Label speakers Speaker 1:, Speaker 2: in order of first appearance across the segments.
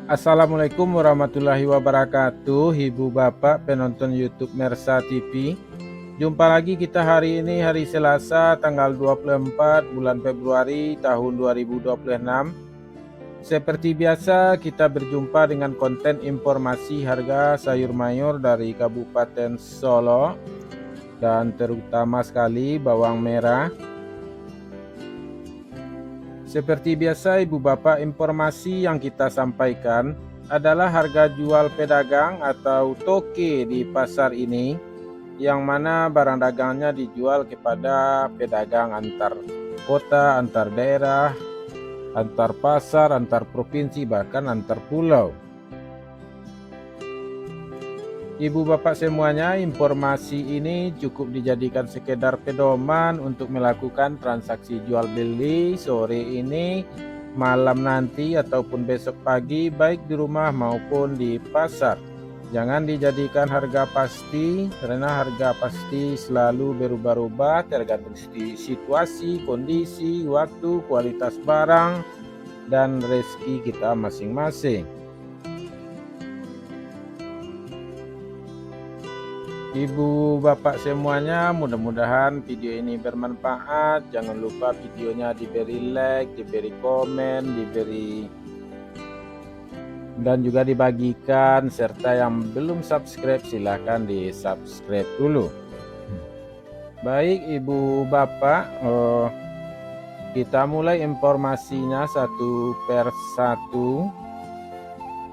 Speaker 1: Assalamualaikum warahmatullahi wabarakatuh, Ibu Bapak penonton YouTube Mersa TV. Jumpa lagi kita hari ini, hari Selasa tanggal 24 bulan Februari tahun 2026. Seperti biasa kita berjumpa dengan konten informasi harga sayur mayur dari Kabupaten Solo, dan terutama sekali bawang merah. Seperti biasa Ibu Bapak, informasi yang kita sampaikan adalah harga jual pedagang atau toke di pasar ini, yang mana barang dagangnya dijual kepada pedagang antar kota, antar daerah, antar pasar, antar provinsi, bahkan antar pulau. Ibu Bapak semuanya, informasi ini cukup dijadikan sekedar pedoman untuk melakukan transaksi jual beli sore ini, malam nanti, ataupun besok pagi, baik di rumah maupun di pasar. Jangan dijadikan harga pasti, karena harga pasti selalu berubah-ubah tergantung situasi, kondisi, waktu, kualitas barang, dan rezeki kita masing-masing. Ibu Bapak semuanya, mudah-mudahan video ini bermanfaat. Jangan lupa videonya diberi like, diberi komen, dan juga dibagikan. Serta yang belum subscribe silahkan di subscribe dulu. Baik Ibu Bapak, kita mulai informasinya satu per satu.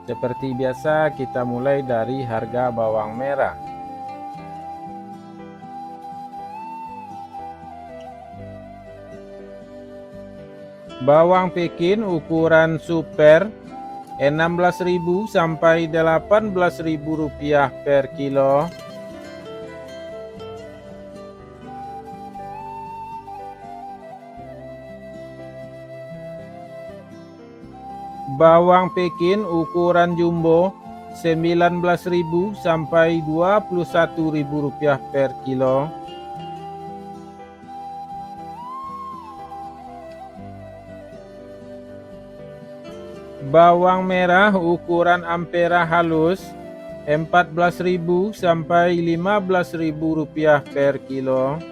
Speaker 1: Seperti biasa kita mulai dari harga bawang merah. Bawang Pekin ukuran super 16.000 sampai 18.000 rupiah per kilo. Bawang Pekin ukuran jumbo 19.000 sampai 21.000 rupiah per kilo. Bawang merah ukuran ampera halus 14.000 sampai 15.000 rupiah per kilo.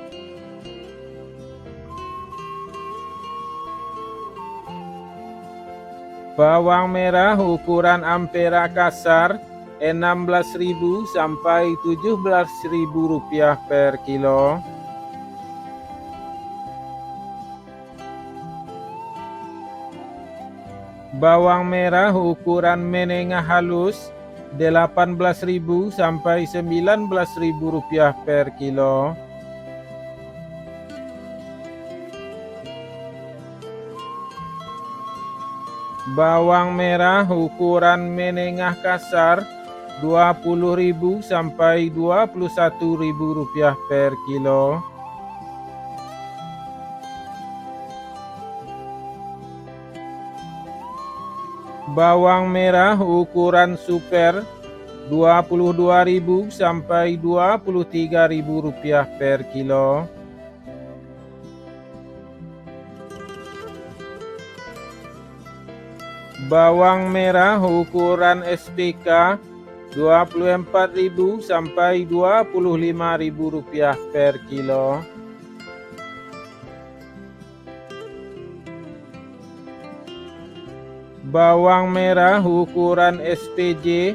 Speaker 1: Bawang merah ukuran ampera kasar 16.000 sampai 17.000 rupiah per kilo. Bawang merah ukuran menengah halus 18.000 sampai 19.000 rupiah per kilo. Bawang merah ukuran menengah kasar 20.000 sampai 21.000 rupiah per kilo. Bawang merah ukuran super 22.000 sampai 23.000 rupiah per kilo. Bawang merah ukuran SPK 24.000 sampai 25.000 rupiah per kilo. Bawang merah ukuran SPJ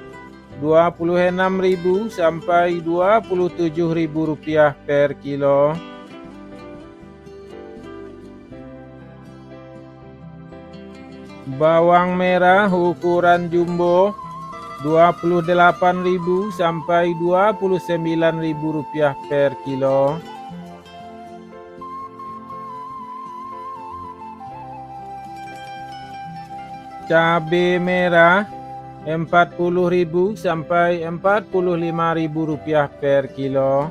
Speaker 1: 26.000 sampai 27.000 rupiah per kilo. Bawang merah ukuran jumbo 28.000 sampai 29.000 rupiah per kilo. Cabai merah 40.000 sampai 45.000 rupiah per kilo.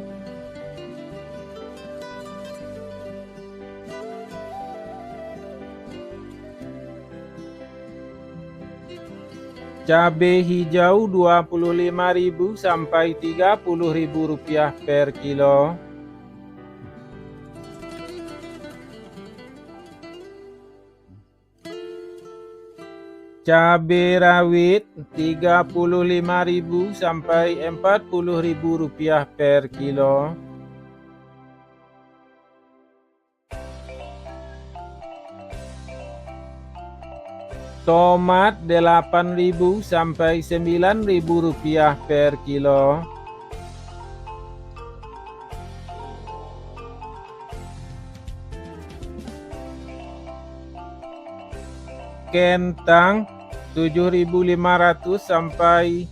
Speaker 1: Cabai hijau 25.000 sampai 30.000 rupiah per kilo. Cabai rawit Rp35.000 sampai Rp40.000 per kilo. Tomat Rp8.000 sampai Rp9.000 per kilo. Kentang Rp7.500 sampai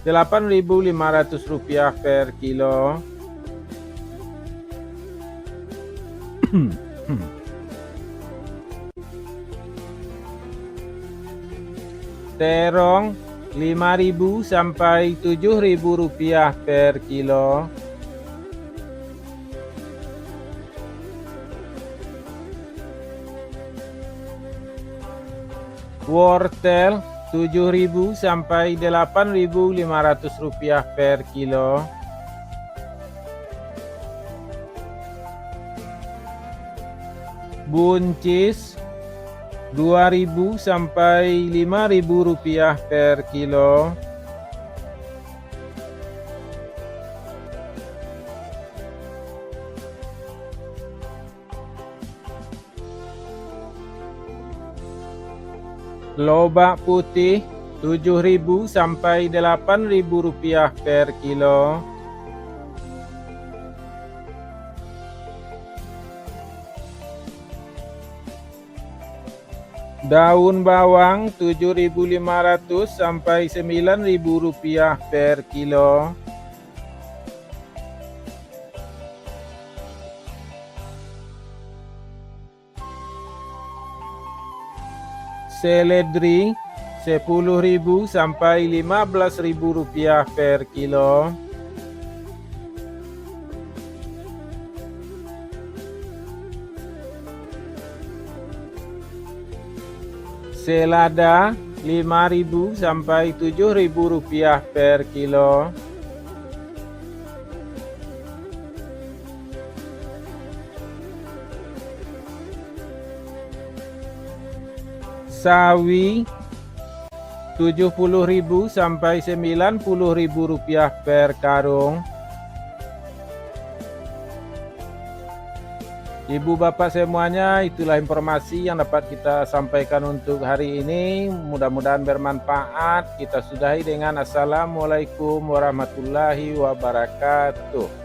Speaker 1: Rp8.500 per kilo. Terong Rp5.000 sampai Rp7.000 per kilo. Wortel Rp7.000 sampai Rp8.500 per kilo. Buncis Rp2.000 sampai Rp5.000 per kilo. Lobak putih Rp7.000 sampai Rp8.000 per kilo. Daun bawang Rp7.500 sampai Rp9.000 per kilo. Seledri Rp10.000 sampai Rp15.000 per kilo. Selada Rp5.000 sampai Rp7.000 per kilo. Sawi Rp70.000 sampai Rp90.000 per karung. Ibu bapak semuanya, itulah informasi yang dapat kita sampaikan untuk hari ini. Mudah-mudahan bermanfaat. Kita sudahi dengan Assalamualaikum warahmatullahi wabarakatuh.